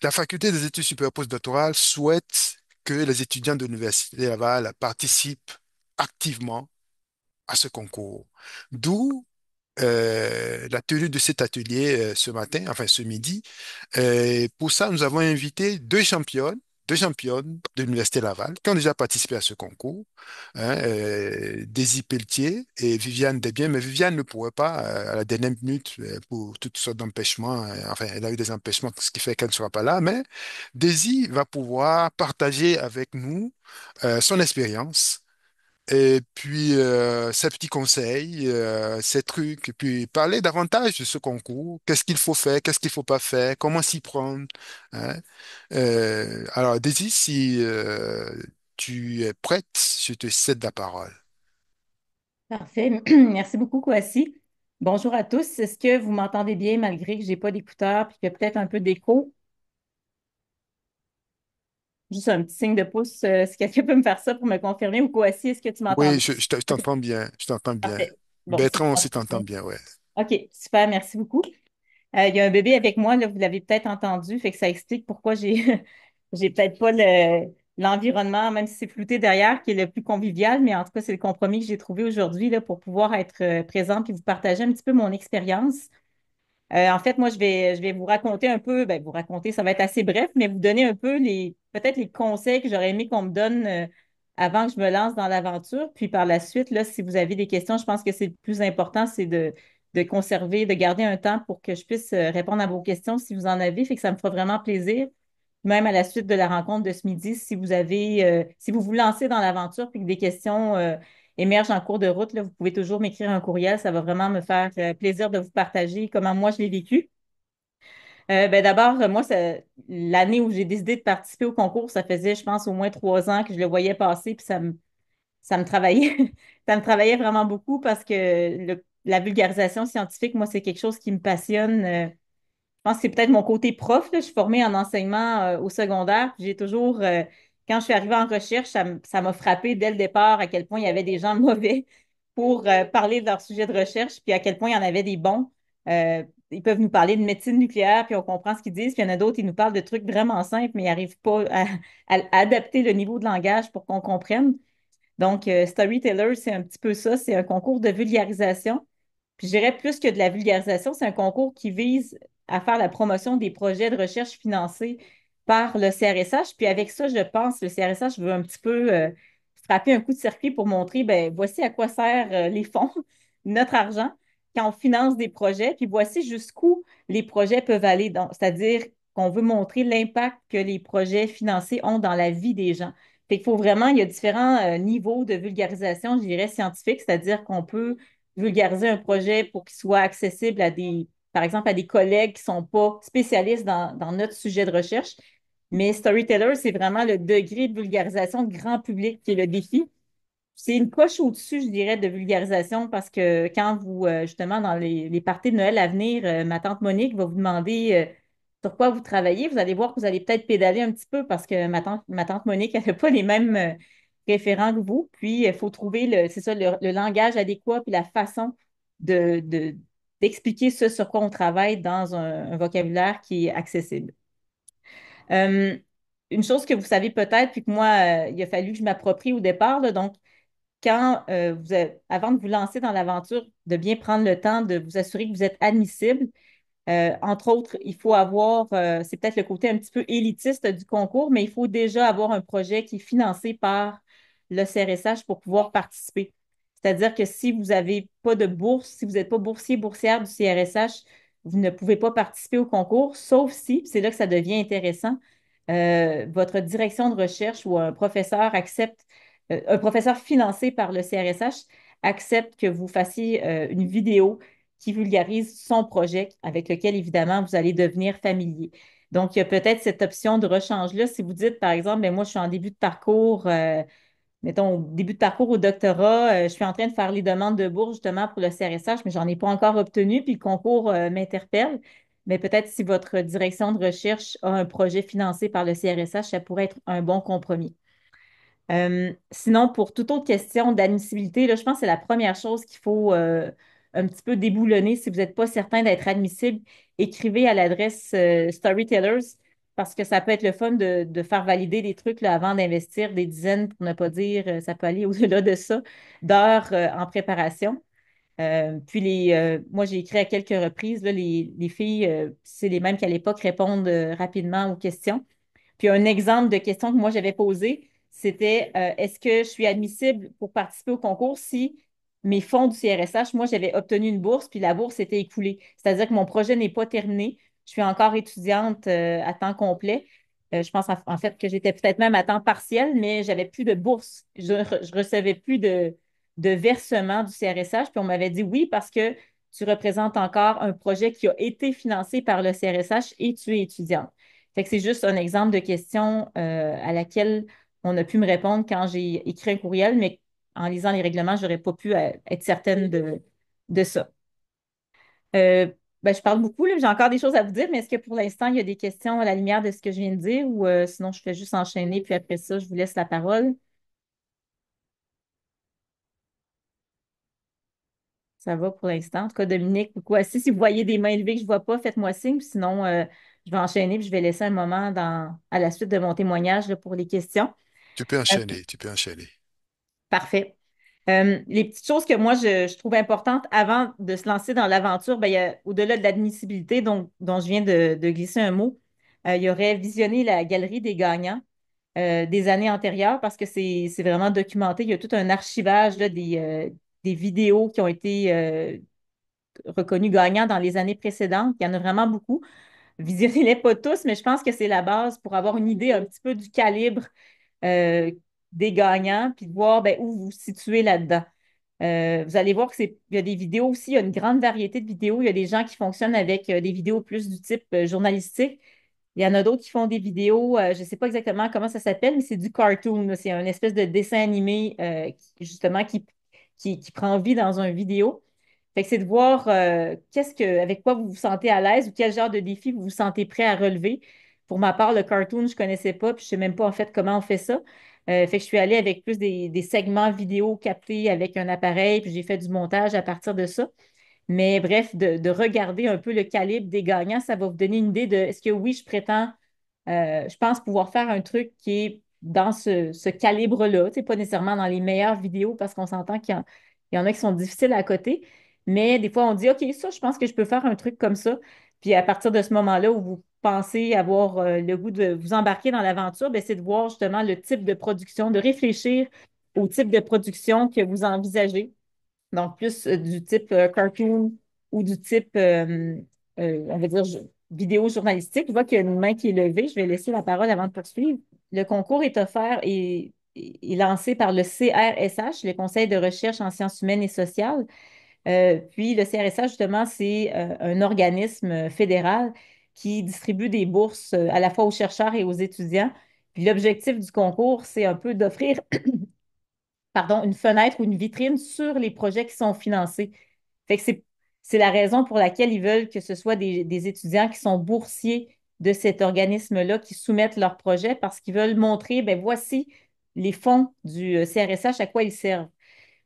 La faculté des études supérieures postdoctorales souhaite que les étudiants de l'Université Laval participent activement à ce concours. D'où la tenue de cet atelier ce matin, enfin ce midi. Pour ça, nous avons invité deux championnes de l'Université Laval qui ont déjà participé à ce concours, hein, Daisy Pelletier et Viviane Desbiens. Mais Viviane ne pourrait pas à la dernière minute pour toutes sortes d'empêchements. Enfin, elle a eu des empêchements, ce qui fait qu'elle ne sera pas là. Mais Daisy va pouvoir partager avec nous son expérience et puis, ces petits conseils, ces trucs, et puis parler davantage de ce concours. Qu'est-ce qu'il faut faire, qu'est-ce qu'il faut pas faire, comment s'y prendre, hein. Alors, Daisy, si tu es prête, je te cède la parole. Parfait. Merci beaucoup, Kwasi. Bonjour à tous. Est-ce que vous m'entendez bien malgré que j'ai pas d'écouteurs et qu'il y a peut-être un peu d'écho? Juste un petit signe de pouce, si quelqu'un peut me faire ça pour me confirmer. Ou Kwasi, est-ce que tu m'entends Oui, bien? je t'entends bien, je t'entends bien. Parfait. Bon, Bertrand super. aussi t'entend bien, ouais. OK, super, merci beaucoup. Il y a un bébé avec moi, là, vous l'avez peut-être entendu, fait que ça explique pourquoi j'ai j'ai peut-être pas l'environnement, même si c'est flouté derrière, qui est le plus convivial, mais en tout cas, c'est le compromis que j'ai trouvé aujourd'hui là, pour pouvoir être présente et vous partager un petit peu mon expérience. En fait, moi, je vais vous raconter un peu, ben, vous raconter, ça va être assez bref, mais vous donner un peu peut-être les conseils que j'aurais aimé qu'on me donne avant que je me lance dans l'aventure. Puis par la suite, là, si vous avez des questions, je pense que c'est le plus important, c'est de conserver, de garder un temps pour que je puisse répondre à vos questions si vous en avez. Fait que ça me fera vraiment plaisir, même à la suite de la rencontre de ce midi, si vous avez, si vous vous lancez dans l'aventure puis que des questions émergent en cours de route, là, vous pouvez toujours m'écrire un courriel. Ça va vraiment me faire plaisir de vous partager comment moi je l'ai vécu. Ben d'abord, moi, l'année où j'ai décidé de participer au concours, ça faisait, je pense, au moins 3 ans que je le voyais passer, puis ça me travaillait, ça me travaillait vraiment beaucoup parce que la vulgarisation scientifique, moi, c'est quelque chose qui me passionne. Je pense que c'est peut-être mon côté prof, là. Je suis formée en enseignement au secondaire. Puis j'ai toujours, quand je suis arrivée en recherche, ça m'a frappé dès le départ à quel point il y avait des gens mauvais pour parler de leur sujet de recherche, puis à quel point il y en avait des bons. Ils peuvent nous parler de médecine nucléaire, puis on comprend ce qu'ils disent. Puis il y en a d'autres, ils nous parlent de trucs vraiment simples, mais ils n'arrivent pas à adapter le niveau de langage pour qu'on comprenne. Donc, Storyteller, c'est un petit peu ça. C'est un concours de vulgarisation. Puis je dirais plus que de la vulgarisation, c'est un concours qui vise à faire la promotion des projets de recherche financés par le CRSH. Puis avec ça, je pense, le CRSH veut un petit peu frapper un coup de circuit pour montrer, ben voici à quoi servent les fonds, notre argent, quand on finance des projets. Puis voici jusqu'où les projets peuvent aller. C'est-à-dire qu'on veut montrer l'impact que les projets financés ont dans la vie des gens. Fait qu'il faut vraiment, il y a différents niveaux de vulgarisation, je dirais, scientifique, c'est-à-dire qu'on peut vulgariser un projet pour qu'il soit accessible à par exemple, à des collègues qui ne sont pas spécialistes dans notre sujet de recherche. Mais Storyteller, c'est vraiment le degré de vulgarisation grand public qui est le défi. C'est une coche au-dessus, je dirais, de vulgarisation parce que quand vous, justement, dans les parties de Noël à venir, ma tante Monique va vous demander sur quoi vous travaillez. Vous allez voir que vous allez peut-être pédaler un petit peu parce que ma tante Monique, elle n'a pas les mêmes référents que vous. Puis, il faut trouver c'est ça, le langage adéquat puis la façon d'expliquer ce sur quoi on travaille dans un vocabulaire qui est accessible. Euh, une chose que vous savez peut-être, puis que moi, il a fallu que je m'approprie au départ, là, donc, avant de vous lancer dans l'aventure, de bien prendre le temps de vous assurer que vous êtes admissible. Entre autres, il faut avoir, c'est peut-être le côté un petit peu élitiste du concours, mais il faut déjà avoir un projet qui est financé par le CRSH pour pouvoir participer. C'est-à-dire que si vous n'avez pas de bourse, si vous n'êtes pas boursier, boursière du CRSH, vous ne pouvez pas participer au concours, sauf si, c'est là que ça devient intéressant, votre direction de recherche ou un professeur financé par le CRSH accepte que vous fassiez une vidéo qui vulgarise son projet avec lequel, évidemment, vous allez devenir familier. Donc, il y a peut-être cette option de rechange-là. Si vous dites, par exemple, ben, moi, je suis en début de parcours, mettons, au début de parcours au doctorat, je suis en train de faire les demandes de bourse justement pour le CRSH, mais j'en ai pas encore obtenu, puis le concours m'interpelle. Mais peut-être si votre direction de recherche a un projet financé par le CRSH, ça pourrait être un bon compromis. Sinon, pour toute autre question d'admissibilité, là, je pense que c'est la première chose qu'il faut un petit peu déboulonner. Si vous n'êtes pas certain d'être admissible, écrivez à l'adresse Storytellers. parce que ça peut être le fun de faire valider des trucs là, avant d'investir des dizaines, pour ne pas dire, ça peut aller au-delà de ça, d'heures en préparation. Moi, j'ai écrit à quelques reprises, là, les filles, c'est les mêmes qu'à l'époque, répondent rapidement aux questions. Puis un exemple de question que moi j'avais posée, c'était est-ce que je suis admissible pour participer au concours si mes fonds du CRSH, moi j'avais obtenu une bourse, puis la bourse était écoulée. C'est-à-dire que mon projet n'est pas terminé. Je suis encore étudiante à temps complet. Je pense en fait que j'étais peut-être même à temps partiel, mais j'avais plus de bourse. Je recevais plus de versement du CRSH. Puis on m'avait dit oui parce que tu représentes encore un projet qui a été financé par le CRSH et tu es étudiante. Fait que c'est juste un exemple de question à laquelle on a pu me répondre quand j'ai écrit un courriel, mais en lisant les règlements, je n'aurais pas pu être certaine de ça. Euh, je parle beaucoup, là, j'ai encore des choses à vous dire, mais est-ce que pour l'instant, il y a des questions à la lumière de ce que je viens de dire ou sinon je fais juste enchaîner, puis après ça, je vous laisse la parole. Ça va pour l'instant. En tout cas, Dominique ou quoi. Si vous voyez des mains levées que je ne vois pas, faites-moi signe. Puis sinon, je vais enchaîner puis je vais laisser un moment à la suite de mon témoignage là, pour les questions. Tu peux Euh, enchaîner, tu peux enchaîner. Parfait. Les petites choses que moi, je trouve importantes avant de se lancer dans l'aventure, ben, il y a, au-delà de l'admissibilité dont je viens de glisser un mot, il y aurait visionner la galerie des gagnants des années antérieures parce que c'est vraiment documenté. Il y a tout un archivage là, des vidéos qui ont été reconnues gagnants dans les années précédentes. Il y en a vraiment beaucoup. Visionnez-les pas tous, mais je pense que c'est la base pour avoir une idée un petit peu du calibre euh, des gagnants, puis de voir ben, où vous vous situez là-dedans. Vous allez voir il y a des vidéos aussi, il y a une grande variété de vidéos. Il y a des gens qui fonctionnent avec des vidéos plus du type journalistique. Il y en a d'autres qui font des vidéos, je ne sais pas exactement comment ça s'appelle, mais c'est du cartoon, là. C'est une espèce de dessin animé justement qui prend vie dans une vidéo. Fait que c'est de voir avec quoi vous vous sentez à l'aise ou quel genre de défi vous vous sentez prêt à relever. Pour ma part, le cartoon, je ne connaissais pas, puis je ne sais même pas en fait comment on fait ça. Fait que je suis allée avec plus des segments vidéo captés avec un appareil, puis j'ai fait du montage à partir de ça. Mais bref, de regarder un peu le calibre des gagnants, ça va vous donner une idée de est-ce que oui, je pense pouvoir faire un truc qui est dans ce calibre-là. C'est pas nécessairement dans les meilleures vidéos parce qu'on s'entend qu'il y en a qui sont difficiles à côté. Mais des fois, on dit, OK, ça, je pense que je peux faire un truc comme ça. Puis à partir de ce moment-là où vous pensez avoir le goût de vous embarquer dans l'aventure, ben, c'est de voir justement le type de production, de réfléchir au type de production que vous envisagez. Donc, plus du type cartoon ou du type, on va dire, vidéo journalistique. Je vois qu'il y a une main qui est levée. Je vais laisser la parole avant de poursuivre. Le concours est offert et lancé par le CRSH, le Conseil de recherche en sciences humaines et sociales. Puis le CRSH, justement, c'est un organisme fédéral qui distribue des bourses à la fois aux chercheurs et aux étudiants. Puis l'objectif du concours, c'est un peu d'offrir pardon, une fenêtre ou une vitrine sur les projets qui sont financés. Fait que c'est la raison pour laquelle ils veulent que ce soit des étudiants qui sont boursiers de cet organisme-là qui soumettent leurs projets parce qu'ils veulent montrer, ben voici les fonds du CRSH, à quoi ils servent.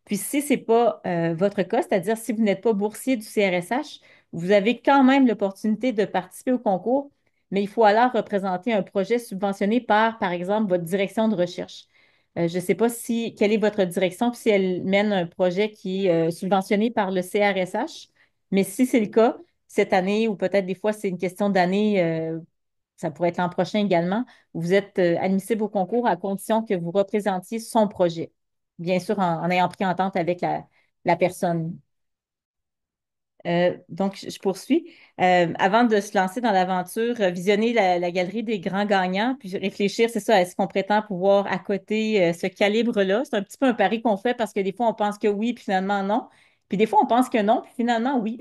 Puis si ce n'est pas votre cas, c'est-à-dire si vous n'êtes pas boursier du CRSH, vous avez quand même l'opportunité de participer au concours, mais il faut alors représenter un projet subventionné par exemple, votre direction de recherche. Je ne sais pas quelle est votre direction, puis si elle mène un projet qui est subventionné par le CRSH, mais si c'est le cas, cette année, ou peut-être des fois c'est une question d'année, ça pourrait être l'an prochain également, vous êtes admissible au concours à condition que vous représentiez son projet bien sûr en ayant pris entente avec la personne. Donc, je poursuis. Avant de se lancer dans l'aventure, visionner la galerie des grands gagnants, puis réfléchir, c'est ça, est-ce qu'on prétend pouvoir accoter ce calibre-là? C'est un petit peu un pari qu'on fait parce que des fois, on pense que oui, puis finalement non. Puis des fois, on pense que non, puis finalement oui.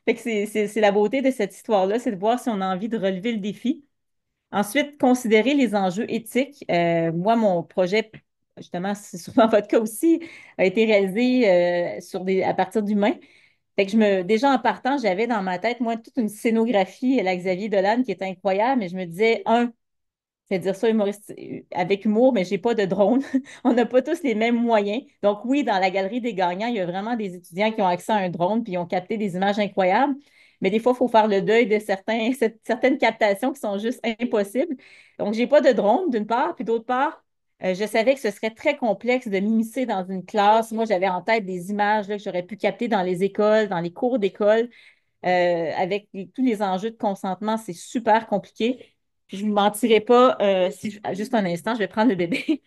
Fait que c'est la beauté de cette histoire-là, c'est de voir si on a envie de relever le défi. Ensuite, considérer les enjeux éthiques. Moi, mon projet, justement, c'est sûrement votre cas aussi, a été réalisé à partir d'humains. Fait que déjà en partant, j'avais dans ma tête, moi, toute une scénographie à la Xavier Dolan qui était incroyable, mais je me disais, c'est dire ça avec humour, mais j'ai pas de drone. On n'a pas tous les mêmes moyens. Donc oui, dans la galerie des gagnants, il y a vraiment des étudiants qui ont accès à un drone puis ils ont capté des images incroyables. Mais des fois, il faut faire le deuil de certaines captations qui sont juste impossibles. Donc, j'ai pas de drone, d'une part, puis d'autre part, je savais que ce serait très complexe de m'immiscer dans une classe. Moi, j'avais en tête des images là, que j'aurais pu capter dans les écoles, dans les cours d'école, avec tous les enjeux de consentement. C'est super compliqué. Puis je ne vous mentirai pas, juste un instant, je vais prendre le bébé.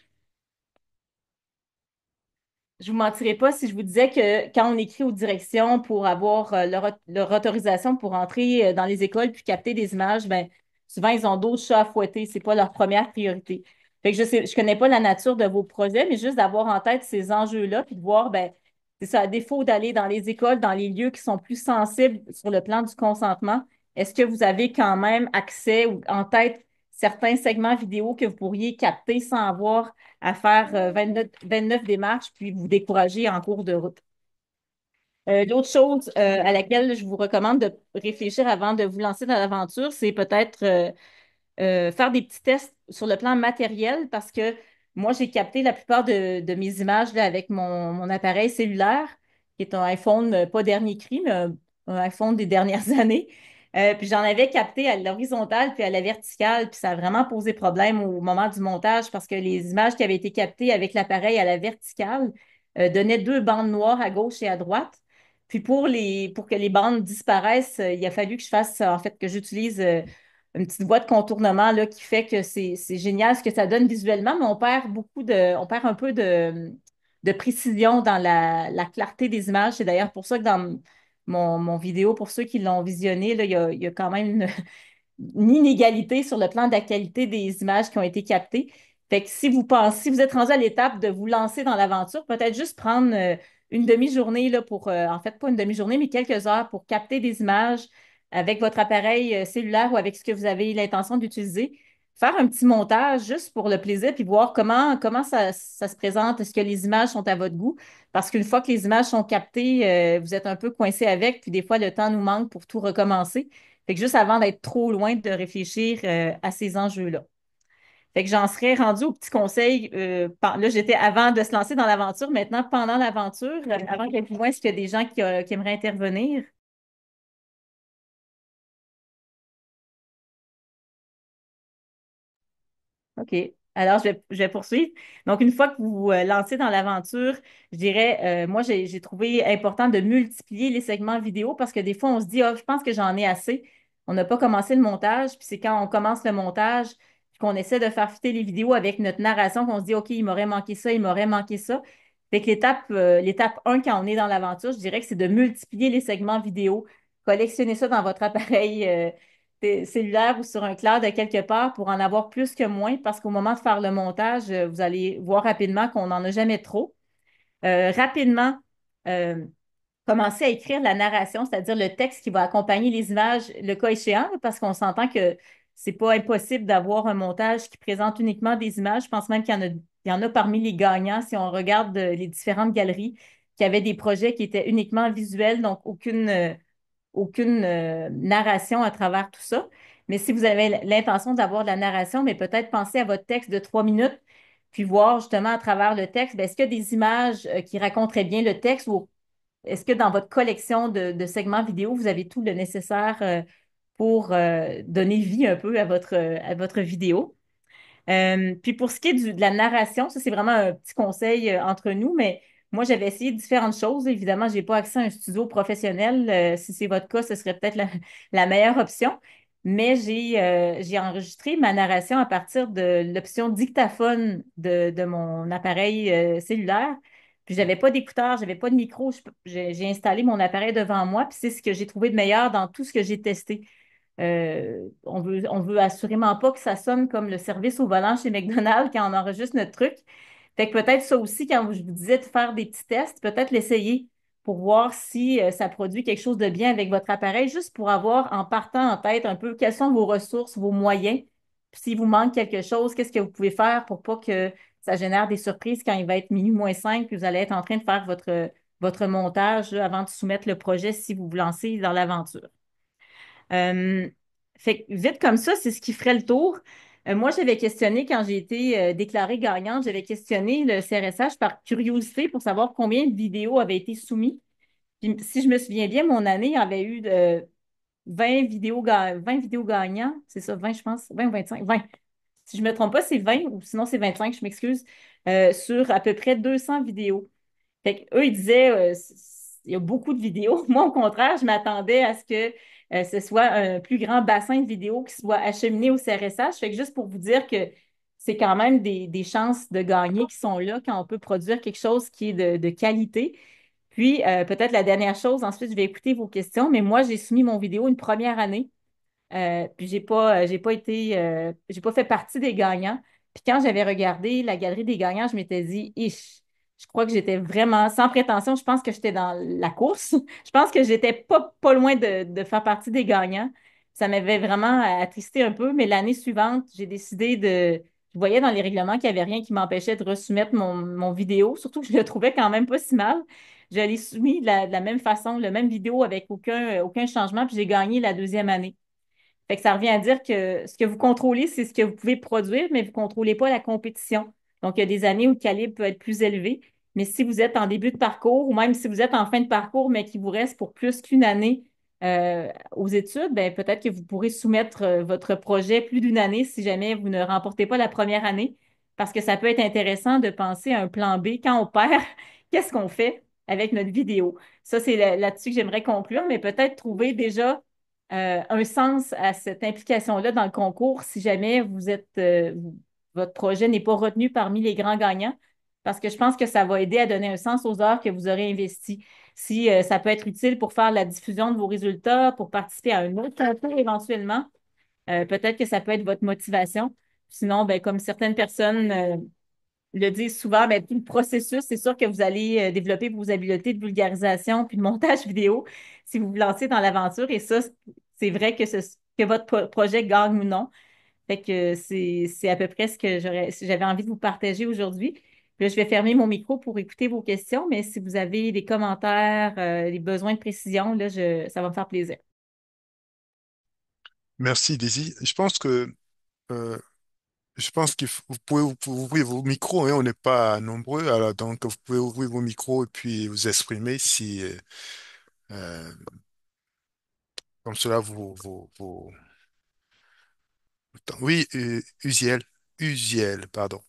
Je vous mentirai pas si je vous disais que quand on écrit aux directions pour avoir leur autorisation pour entrer dans les écoles puis capter des images, ben souvent ils ont d'autres chats à fouetter. C'est pas leur première priorité. Fait que je connais pas la nature de vos projets, mais juste d'avoir en tête ces enjeux-là puis de voir, ben c'est ça, à défaut d'aller dans les écoles, dans les lieux qui sont plus sensibles sur le plan du consentement, est-ce que vous avez quand même accès ou en tête certains segments vidéo que vous pourriez capter sans avoir à faire 29 démarches, puis vous décourager en cours de route. L'autre chose à laquelle je vous recommande de réfléchir avant de vous lancer dans l'aventure, c'est peut-être faire des petits tests sur le plan matériel parce que moi, j'ai capté la plupart de mes images là, avec mon appareil cellulaire, qui est un iPhone, pas dernier cri, mais un iPhone des dernières années. Puis j'en avais capté à l'horizontale puis à la verticale, puis ça a vraiment posé problème au moment du montage parce que les images qui avaient été captées avec l'appareil à la verticale donnaient deux bandes noires à gauche et à droite. Puis pour que les bandes disparaissent, il a fallu que je fasse, en fait, que j'utilise une petite voie de contournement là, qui fait que c'est génial ce que ça donne visuellement, mais on perd un peu de précision dans la clarté des images. C'est d'ailleurs pour ça que dans mon vidéo, pour ceux qui l'ont visionné, là, il y a quand même une inégalité sur le plan de la qualité des images qui ont été captées. Fait que si vous êtes rendu à l'étape de vous lancer dans l'aventure, peut-être juste prendre une demi-journée là, en fait, pas une demi-journée, mais quelques heures pour capter des images avec votre appareil cellulaire ou avec ce que vous avez l'intention d'utiliser. Faire un petit montage juste pour le plaisir, puis voir comment ça se présente. Est-ce que les images sont à votre goût? Parce qu'une fois que les images sont captées, vous êtes un peu coincé avec, puis des fois, le temps nous manque pour tout recommencer. Fait que juste avant d'être trop loin de réfléchir à ces enjeux-là. Fait que j'en serais rendue au petit conseil. Là, j'étais avant de se lancer dans l'aventure. Maintenant, pendant l'aventure, avant qu'elle plus loin, est-ce qu'il y a des gens qui aimeraient intervenir? OK. Alors, je vais poursuivre. Donc, une fois que vous vous lancez dans l'aventure, je dirais, moi, j'ai trouvé important de multiplier les segments vidéo parce que des fois, on se dit, ah, je pense que j'en ai assez. On n'a pas commencé le montage. Puis c'est quand on commence le montage, puis qu'on essaie de faire fitter les vidéos avec notre narration, qu'on se dit, OK, il m'aurait manqué ça, il m'aurait manqué ça. Fait que l'étape 1, quand on est dans l'aventure, je dirais que c'est de multiplier les segments vidéo, collectionner ça dans votre appareil. Cellulaire ou sur un cloud de quelque part pour en avoir plus que moins parce qu'au moment de faire le montage, vous allez voir rapidement qu'on n'en a jamais trop. Rapidement, euh, commencer à écrire la narration, c'est-à-dire le texte qui va accompagner les images, le cas échéant, parce qu'on s'entend que c'est pas impossible d'avoir un montage qui présente uniquement des images. Je pense même il y en a parmi les gagnants, si on regarde les différentes galeries, qui avaient des projets qui étaient uniquement visuels, donc aucune narration à travers tout ça. Mais si vous avez l'intention d'avoir de la narration, mais peut-être penser à votre texte de 3 minutes, puis voir justement à travers le texte, ben, est-ce qu'il y a des images qui raconteraient bien le texte ou est-ce que dans votre collection de segments vidéo, vous avez tout le nécessaire pour donner vie un peu à votre vidéo? Puis pour ce qui est de la narration, ça c'est vraiment un petit conseil entre nous, mais moi j'avais essayé différentes choses. Évidemment, je n'ai pas accès à un studio professionnel. Si c'est votre cas, ce serait peut-être la meilleure option. Mais j'ai enregistré ma narration à partir de l'option dictaphone de mon appareil cellulaire. Puis j'avais pas d'écouteur, j'avais pas de micro. J'ai installé mon appareil devant moi, puis c'est ce que j'ai trouvé de meilleur dans tout ce que j'ai testé. On veut assurément pas que ça sonne comme le service au volant chez McDonald's quand on enregistre notre truc. Fait que peut-être ça aussi, quand je vous disais de faire des petits tests, peut-être l'essayer pour voir si ça produit quelque chose de bien avec votre appareil, juste pour avoir en partant en tête un peu quelles sont vos ressources, vos moyens. Puis s'il vous manque quelque chose, qu'est-ce que vous pouvez faire pour pas que ça génère des surprises quand il va être minuit moins 5, puis vous allez être en train de faire votre montage là, avant de soumettre le projet si vous vous lancez dans l'aventure. Euh, Fait que vite comme ça, c'est ce qui ferait le tour. Moi, j'avais questionné quand j'ai été déclarée gagnante, j'avais questionné le CRSH par curiosité pour savoir combien de vidéos avaient été soumises. Puis, si je me souviens bien, mon année avait eu 20 vidéos gagnants. C'est ça, 20 je pense. 20 ou 25. 20. Si je ne me trompe pas, c'est 20 ou sinon c'est 25, je m'excuse, sur à peu près 200 vidéos. Fait eux, ils disaient, il y a beaucoup de vidéos. Moi, au contraire, je m'attendais à ce que ce soit un plus grand bassin de vidéos qui soit acheminé au CRSH. Fait que juste pour vous dire que c'est quand même des chances de gagner qui sont là quand on peut produire quelque chose qui est de qualité. Puis, peut-être la dernière chose, ensuite, je vais écouter vos questions, mais moi, j'ai soumis mon vidéo une première année. Puis j'ai pas fait partie des gagnants. Puis quand j'avais regardé la galerie des gagnants, je m'étais dit, je crois que j'étais vraiment, sans prétention, je pense que j'étais dans la course. Je pense que j'étais pas loin de faire partie des gagnants. Ça m'avait vraiment attristé un peu, mais l'année suivante, j'ai décidé je voyais dans les règlements qu'il n'y avait rien qui m'empêchait de resoumettre mon vidéo, surtout que je le trouvais quand même pas si mal. Je l'ai soumis de la même façon, le même vidéo avec aucun changement, puis j'ai gagné la deuxième année. Fait que ça revient à dire que ce que vous contrôlez, c'est ce que vous pouvez produire, mais vous ne contrôlez pas la compétition. Donc, il y a des années où le calibre peut être plus élevé. Mais si vous êtes en début de parcours ou même si vous êtes en fin de parcours, mais qu'il vous reste pour plus qu'une année aux études, ben, peut-être que vous pourrez soumettre votre projet plus d'une année si jamais vous ne remportez pas la première année. Parce que ça peut être intéressant de penser à un plan B. Quand on perd, qu'est-ce qu'on fait avec notre vidéo? Ça, c'est là-dessus que j'aimerais conclure, mais peut-être trouver déjà un sens à cette implication-là dans le concours si jamais votre projet n'est pas retenu parmi les grands gagnants, parce que je pense que ça va aider à donner un sens aux heures que vous aurez investies. Si ça peut être utile pour faire la diffusion de vos résultats, pour participer à un autre concours éventuellement, peut-être que ça peut être votre motivation. Sinon, ben, comme certaines personnes le disent souvent, ben, tout le processus, c'est sûr que vous allez développer vos habiletés de vulgarisation puis de montage vidéo si vous vous lancez dans l'aventure. Et ça, c'est vrai que votre projet gagne ou non. Fait que c'est à peu près ce que j'avais envie de vous partager aujourd'hui. Puis là, je vais fermer mon micro pour écouter vos questions, mais si vous avez des commentaires, des besoins de précision, là, ça va me faire plaisir. Merci, Daisy. Euh, je pense que vous pouvez ouvrir vos micros, hein, on n'est pas nombreux, alors donc vous pouvez ouvrir vos micros et puis vous exprimer si, euh, comme cela, oui, Uziel, pardon.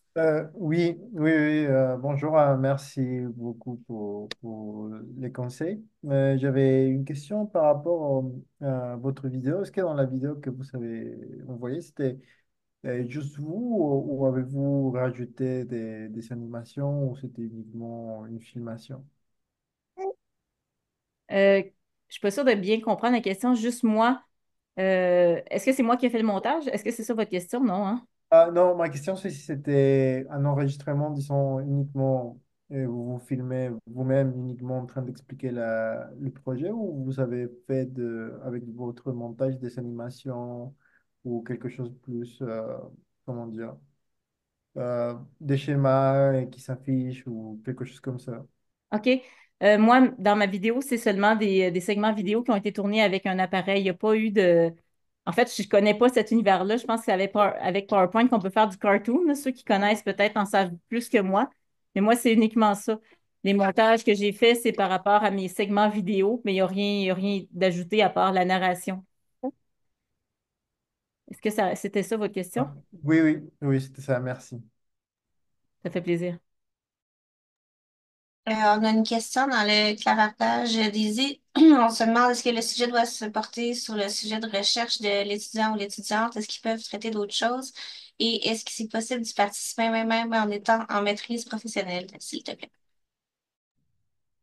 Oui, oui, oui, bonjour, merci beaucoup pour les conseils. J'avais une question par rapport à votre vidéo. Est-ce que dans la vidéo que vous avez envoyée, c'était juste vous ou avez-vous rajouté des animations ou c'était uniquement une filmation? Je suis pas sûre de bien comprendre la question. Juste moi, est-ce que c'est moi qui ai fait le montage? Est-ce que c'est ça votre question? Non, hein? Ah, non, ma question c'est si c'était un enregistrement, disons, uniquement, vous vous filmez vous-même uniquement en train d'expliquer le projet ou vous avez fait avec votre montage des animations ou quelque chose de plus, comment dire, des schémas qui s'affichent ou quelque chose comme ça. OK. Moi, dans ma vidéo, c'est seulement des segments vidéo qui ont été tournés avec un appareil. Il n'y a pas eu de. En fait, je ne connais pas cet univers-là. Je pense que c'est avec PowerPoint qu'on peut faire du cartoon, là. Ceux qui connaissent peut-être en savent plus que moi. Mais moi, c'est uniquement ça. Les montages que j'ai faits, c'est par rapport à mes segments vidéo, mais il y a rien d'ajouté à part la narration. Est-ce que c'était ça votre question? Ah, oui, oui, oui, c'était ça, merci. Ça fait plaisir. On a une question dans le clavardage des On se demande est-ce que le sujet doit se porter sur le sujet de recherche de l'étudiant ou l'étudiante? Est-ce qu'ils peuvent traiter d'autres choses? Et est-ce que c'est possible d'y participer même en étant en maîtrise professionnelle, s'il te plaît?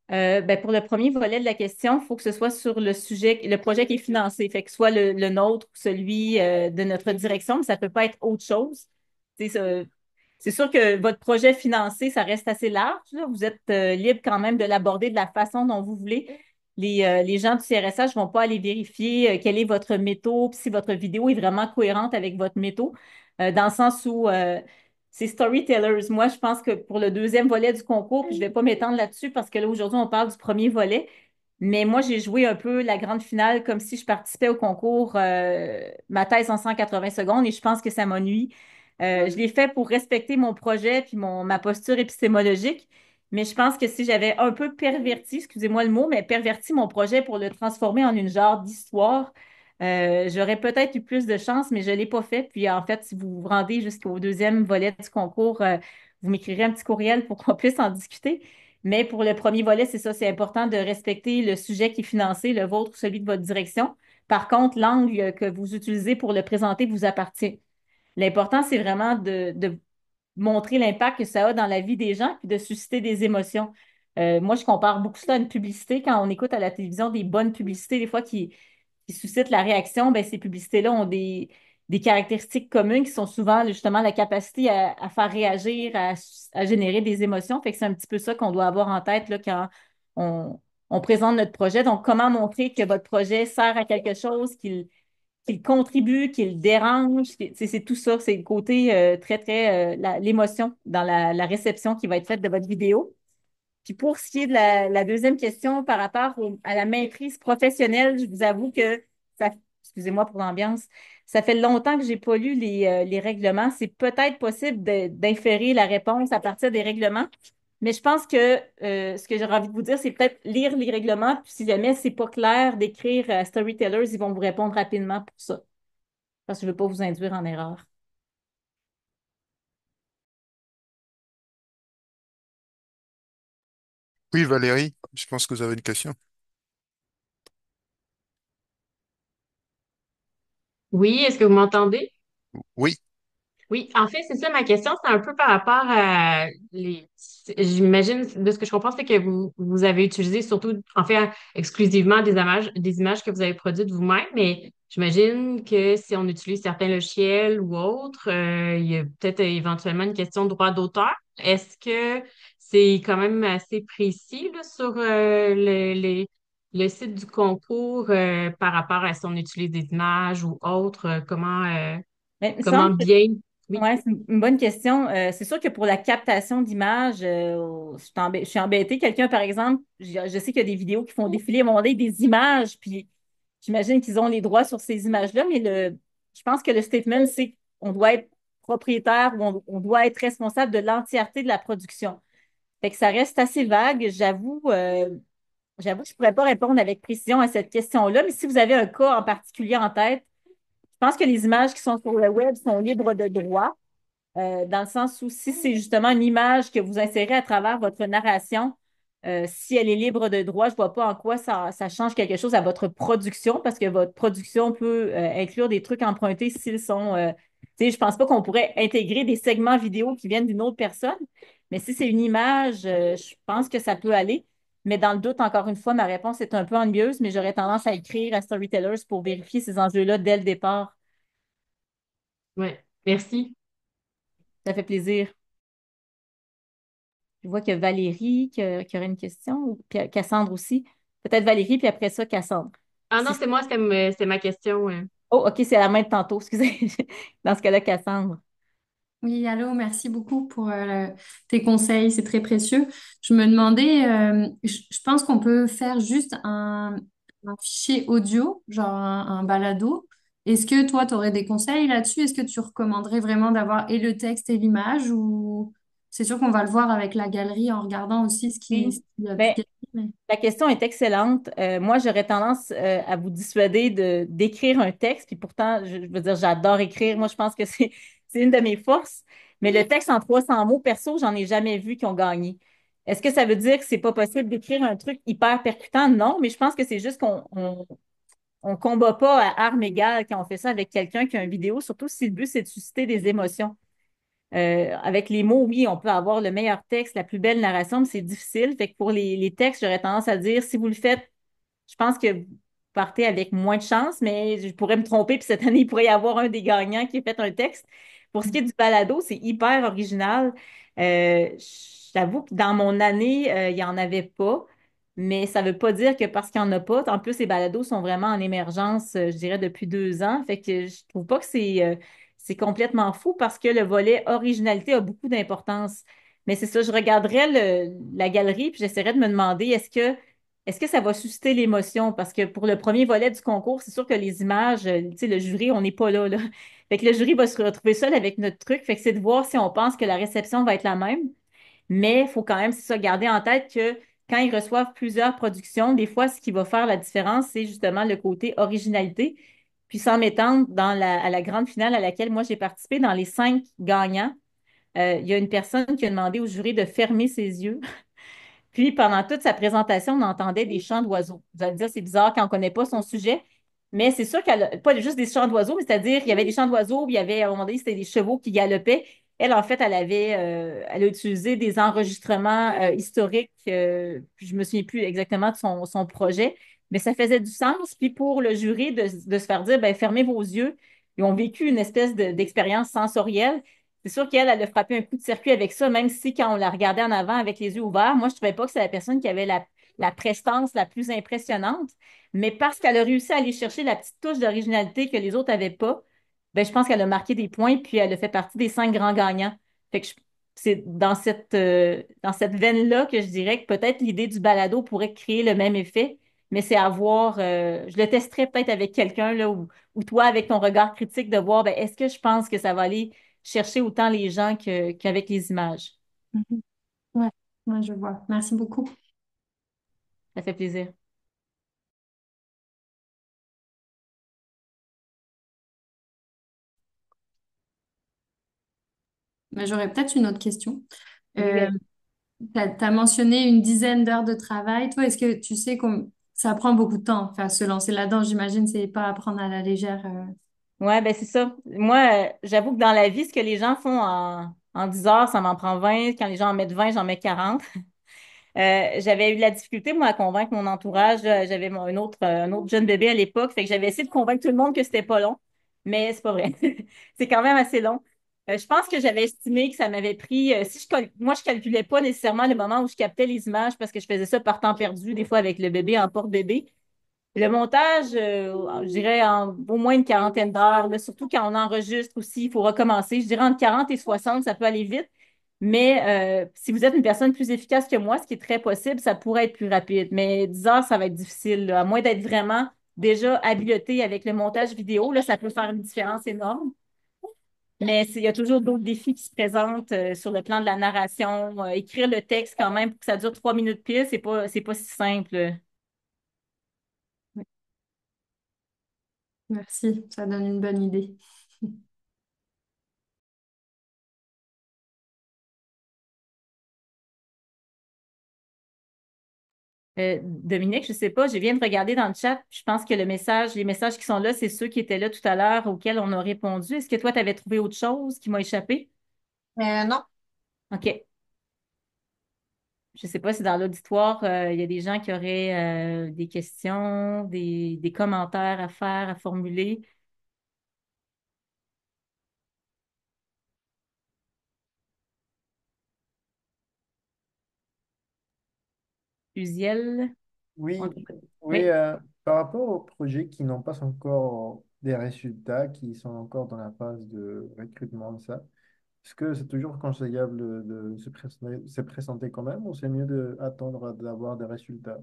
Ben, pour le premier volet de la question, il faut que ce soit sur le sujet, le projet qui est financé, fait que soit le nôtre ou celui de notre direction, mais ça ne peut pas être autre chose. C'est ça. C'est sûr que votre projet financé, ça reste assez large, là. Vous êtes libre quand même de l'aborder de la façon dont vous voulez. Les gens du CRSH ne vont pas aller vérifier quel est votre métaux, puis si votre vidéo est vraiment cohérente avec votre métaux, dans le sens où c'est storytellers. Moi, je pense que pour le deuxième volet du concours, puis je ne vais pas m'étendre là-dessus parce que là, aujourd'hui, on parle du premier volet, mais moi, j'ai joué un peu la grande finale comme si je participais au concours, ma thèse en 180 secondes, et je pense que ça m'ennuie. Je l'ai fait pour respecter mon projet puis ma posture épistémologique, mais je pense que si j'avais un peu perverti, excusez-moi le mot, mais perverti mon projet pour le transformer en une genre d'histoire, J'aurais peut-être eu plus de chance, mais je ne l'ai pas fait. Puis en fait, si vous vous rendez jusqu'au deuxième volet du concours, vous m'écrirez un petit courriel pour qu'on puisse en discuter. Mais pour le premier volet, c'est ça, c'est important de respecter le sujet qui est financé, le vôtre ou celui de votre direction. Par contre, l'angle que vous utilisez pour le présenter vous appartient. L'important, c'est vraiment de montrer l'impact que ça a dans la vie des gens puis de susciter des émotions. Moi, je compare beaucoup ça à une publicité. Quand on écoute à la télévision des bonnes publicités, des fois qui suscitent la réaction, ben, ces publicités-là ont des caractéristiques communes qui sont souvent justement la capacité à faire réagir, à générer des émotions. Fait que c'est un petit peu ça qu'on doit avoir en tête là, quand on présente notre projet. Donc, comment montrer que votre projet sert à quelque chose, qu'il contribue, qu'il dérange. C'est tout ça. C'est le côté très, très, l'émotion dans la réception qui va être faite de votre vidéo. Puis pour ce qui est de la deuxième question par rapport à la maîtrise professionnelle, je vous avoue que ça, excusez-moi pour l'ambiance, ça fait longtemps que j'ai pas lu les règlements. C'est peut-être possible d'inférer la réponse à partir des règlements, mais je pense que ce que j'aurais envie de vous dire, c'est peut-être lire les règlements, puis si jamais c'est pas clair d'écrire à Storytellers, ils vont vous répondre rapidement pour ça, parce que je veux pas vous induire en erreur. Oui, Valérie, je pense que vous avez une question. Oui, est-ce que vous m'entendez? Oui, Oui, en fait, c'est ça ma question, c'est un peu par rapport à les. J'imagine, de ce que je comprends, c'est que vous avez utilisé surtout, en fait, exclusivement des images que vous avez produites vous-même, mais j'imagine que si on utilise certains logiciels ou autres, il y a peut-être éventuellement une question de droit d'auteur. Est-ce que c'est quand même assez précis là, sur le site du concours par rapport à si on utilise des images ou autres, Mais il me comment semble que bien. Oui. ouais, c'est une bonne question. C'est sûr que pour la captation d'images, je suis embêtée. Quelqu'un, par exemple, je sais qu'il y a des vidéos qui font défiler à un moment donné des images, puis j'imagine qu'ils ont les droits sur ces images-là, mais je pense que le statement, c'est qu'on doit être propriétaire ou on doit être responsable de l'entièreté de la production. Fait que ça reste assez vague. J'avoue que je ne pourrais pas répondre avec précision à cette question-là, mais si vous avez un cas en particulier en tête, je pense que les images qui sont sur le web sont libres de droit, dans le sens où si c'est justement une image que vous insérez à travers votre narration, si elle est libre de droit, je ne vois pas en quoi ça change quelque chose à votre production, parce que votre production peut inclure des trucs empruntés s'ils sont. Tu sais, je ne pense pas qu'on pourrait intégrer des segments vidéo qui viennent d'une autre personne, mais si c'est une image, je pense que ça peut aller. Mais dans le doute, encore une fois, ma réponse est un peu ennuyeuse, mais j'aurais tendance à écrire à Storytellers pour vérifier ces enjeux-là dès le départ. Ouais, merci. Ça fait plaisir. Je vois que Valérie qui aurait une question, ou puis Cassandre aussi. Peut-être Valérie, puis après ça, Cassandre. Ah non, Si- c'est moi, c'est ma question. Oh, OK, c'est la main de tantôt, excusez. Dans ce cas-là, Cassandre. Oui, allô, merci beaucoup pour tes conseils, c'est très précieux. Je me demandais, je pense qu'on peut faire juste un fichier audio, genre un balado. Est-ce que toi, tu aurais des conseils là-dessus? Est-ce que tu recommanderais vraiment d'avoir et le texte et l'image ou c'est sûr qu'on va le voir avec la galerie en regardant aussi ce Oui. qu'il y a pu Ben, gagner, mais- la question est excellente. Moi, j'aurais tendance à vous dissuader d'écrire un texte, puis pourtant, je veux dire, j'adore écrire. Moi, je pense que c'est une de mes forces. Mais le texte en 300 mots, perso, j'en ai jamais vu qui ont gagné. Est-ce que ça veut dire que c'est pas possible d'écrire un truc hyper percutant? Non, mais je pense que c'est juste qu'on combat pas à armes égales quand on fait ça avec quelqu'un qui a une vidéo, surtout si le but, c'est de susciter des émotions. Avec les mots, oui, on peut avoir le meilleur texte, la plus belle narration, mais c'est difficile. Fait que pour les textes, j'aurais tendance à dire, si vous le faites, je pense que vous partez avec moins de chance, mais je pourrais me tromper, puis cette année, il pourrait y avoir un des gagnants qui a fait un texte. Pour ce qui est du balado, c'est hyper original. J'avoue que dans mon année, il n'y en avait pas, mais ça ne veut pas dire que parce qu'il n'y en a pas, en plus, les balados sont vraiment en émergence, je dirais, depuis 2 ans. Fait que je trouve pas que c'est complètement fou parce que le volet originalité a beaucoup d'importance. Mais c'est ça, je regarderais la galerie, puis j'essaierais de me demander, est-ce que ça va susciter l'émotion? Parce que pour le premier volet du concours, c'est sûr que les images, tu sais, le jury, on n'est pas là, là. Fait que le jury va se retrouver seul avec notre truc. Fait que c'est de voir si on pense que la réception va être la même. Mais il faut quand même, c'est ça, garder en tête que quand ils reçoivent plusieurs productions, des fois, ce qui va faire la différence, c'est justement le côté originalité. Puis sans m'étendre à la grande finale à laquelle moi j'ai participé, dans les 5 gagnants, il y a une personne qui a demandé au jury de fermer ses yeux. Puis pendant toute sa présentation, on entendait des chants d'oiseaux. Vous allez me dire, c'est bizarre quand on ne connaît pas son sujet, mais c'est sûr qu'elle a pas juste des chants d'oiseaux, mais c'est-à-dire il y avait des chants d'oiseaux, puis il y avait, à un moment donné, c'était des chevaux qui galopaient. Elle, en fait, elle a utilisé des enregistrements historiques, puis je me souviens plus exactement de son projet, mais ça faisait du sens. Puis pour le jury de se faire dire, ben, fermez vos yeux, ils ont vécu une espèce d'expérience sensorielle. C'est sûr qu'elle, elle a frappé un coup de circuit avec ça, même si quand on la regardait en avant avec les yeux ouverts, moi, je ne trouvais pas que c'est la personne qui avait la prestance la plus impressionnante. Mais parce qu'elle a réussi à aller chercher la petite touche d'originalité que les autres n'avaient pas, ben, je pense qu'elle a marqué des points, puis elle a fait partie des 5 grands gagnants. Fait que c'est dans cette veine-là que je dirais que peut-être l'idée du balado pourrait créer le même effet, mais c'est à voir. Je le testerai peut-être avec quelqu'un, là, ou toi, avec ton regard critique, de voir, ben, est-ce que je pense que ça va aller chercher autant les gens qu'avec les images. Mhm. Ouais, ouais, je vois. Merci beaucoup. Ça fait plaisir. Mais j'aurais peut-être une autre question. Oui, Euh, tu as mentionné une dizaine d'heures de travail. Toi, est-ce que tu sais que ça prend beaucoup de temps, enfin, se lancer là-dedans, j'imagine, c'est pas à prendre à la légère. ouais, ben c'est ça. Moi, j'avoue que dans la vie, ce que les gens font en 10 heures, ça m'en prend 20. Quand les gens en mettent 20, j'en mets 40. J'avais eu de la difficulté, moi, à convaincre mon entourage. J'avais un autre jeune bébé à l'époque. Fait que j'avais essayé de convaincre tout le monde que c'était pas long. Mais c'est pas vrai. C'est quand même assez long. Je pense que j'avais estimé que ça m'avait pris. Moi, je calculais pas nécessairement le moment où je captais les images parce que je faisais ça par temps perdu, des fois avec le bébé en porte-bébé. Le montage, je dirais au moins une quarantaine d'heures. Là, surtout quand on enregistre aussi, il faut recommencer. Je dirais entre 40 et 60, ça peut aller vite. Mais si vous êtes une personne plus efficace que moi, ce qui est très possible, ça pourrait être plus rapide. Mais 10 heures, ça va être difficile, là, à moins d'être vraiment déjà habilité avec le montage vidéo. Là, ça peut faire une différence énorme. Mais il y a toujours d'autres défis qui se présentent sur le plan de la narration. Écrire le texte quand même pour que ça dure 3 minutes pile, c'est pas si simple. Merci, ça donne une bonne idée. Dominique, je sais pas, je viens de regarder dans le chat. Je pense que les messages qui sont là, c'est ceux qui étaient là tout à l'heure auxquels on a répondu. Est-ce que toi, tu avais trouvé autre chose qui m'a échappé? Non. OK. Je sais pas si dans l'auditoire, il y a des gens qui auraient des questions, des commentaires à faire, à formuler. Uziel? on- Oui, oui, Oui. par rapport aux projets qui n'ont pas encore des résultats, qui sont encore dans la phase de recrutement de ça, est-ce que c'est toujours conseillable de se présenter quand même ou c'est mieux d'attendre d'avoir des résultats?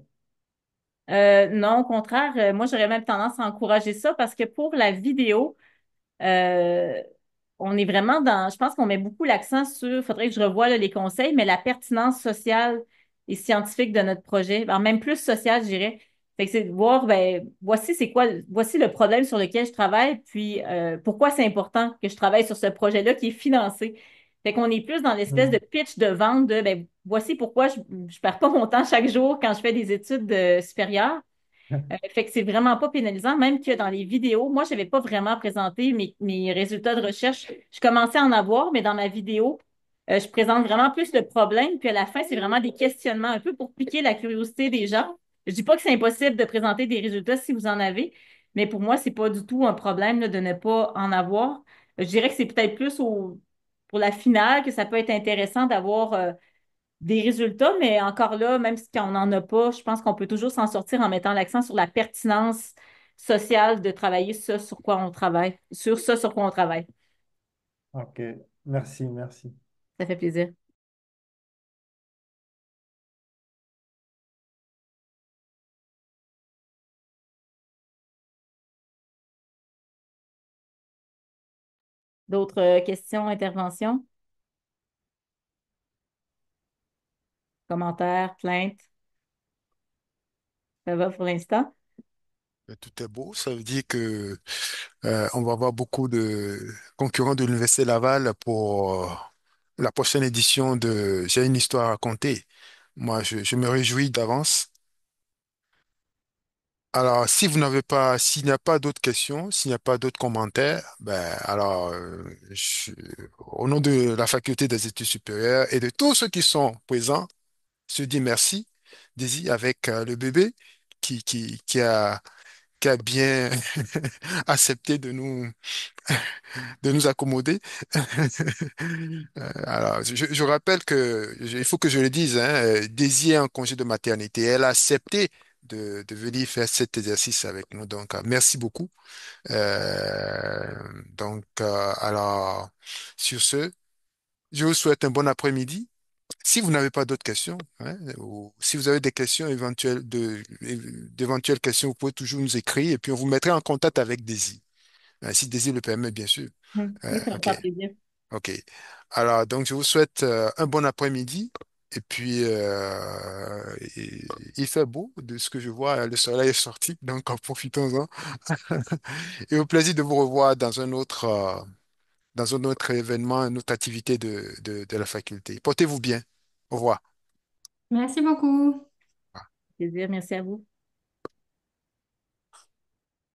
Non, au contraire, moi, j'aurais même tendance à encourager ça parce que pour la vidéo, Euh, on est vraiment je pense qu'on met beaucoup l'accent sur, faudrait que je revoie là, les conseils, mais la pertinence sociale et scientifique de notre projet, alors même plus sociale, je dirais. Fait que c'est de voir, ben, voici le problème sur lequel je travaille, puis pourquoi c'est important que je travaille sur ce projet-là qui est financé. Fait qu'on est plus dans l'espèce de Mhm. pitch de vente de, ben, voici pourquoi je perds pas mon temps chaque jour quand je fais des études supérieures. Fait que c'est vraiment pas pénalisant, même que dans les vidéos, moi, je n'avais pas vraiment présenté mes résultats de recherche. Je commençais à en avoir, mais dans ma vidéo, je présente vraiment plus le problème, puis à la fin, c'est vraiment des questionnements un peu pour piquer la curiosité des gens. Je dis pas que c'est impossible de présenter des résultats si vous en avez, mais pour moi, c'est pas du tout un problème là, de ne pas en avoir. Je dirais que c'est peut-être plus pour la finale que ça peut être intéressant d'avoir des résultats, mais encore là, même si quand on n'en a pas, je pense qu'on peut toujours s'en sortir en mettant l'accent sur la pertinence sociale de travailler sur sur quoi on travaille. Ok, merci, merci. Ça fait plaisir. D'autres questions, interventions, commentaires, plaintes? Ça va pour l'instant? Tout est beau. Ça veut dire que on va avoir beaucoup de concurrents de l'Université Laval pour la prochaine édition de J'ai une histoire à raconter. Moi, je me réjouis d'avance. Alors, si vous n'avez pas, s'il n'y a pas d'autres questions, s'il n'y a pas d'autres commentaires, ben, alors, au nom de la Faculté des études supérieures et de tous ceux qui sont présents, je dis merci, Daisy, avec le bébé qui a bien accepté de nous accommoder. Alors, je rappelle que, il faut que je le dise, hein, Daisy est en congé de maternité. Elle a accepté de venir faire cet exercice avec nous. Donc, merci beaucoup. Alors, sur ce, je vous souhaite un bon après-midi. Si vous n'avez pas d'autres questions, hein, ou si vous avez des questions éventuelles, d'éventuelles questions, vous pouvez toujours nous écrire et puis on vous mettra en contact avec Daisy. Si Daisy le permet, bien sûr. Oui, ça va OK. faire plaisir. OK. Alors, donc, je vous souhaite un bon après-midi. Et puis, il fait beau de ce que je vois. Le soleil est sorti, donc profitons-en. Et au plaisir de vous revoir dans un autre événement, une autre activité de la faculté. Portez-vous bien. Au revoir. Merci beaucoup. Plaisir, merci à vous.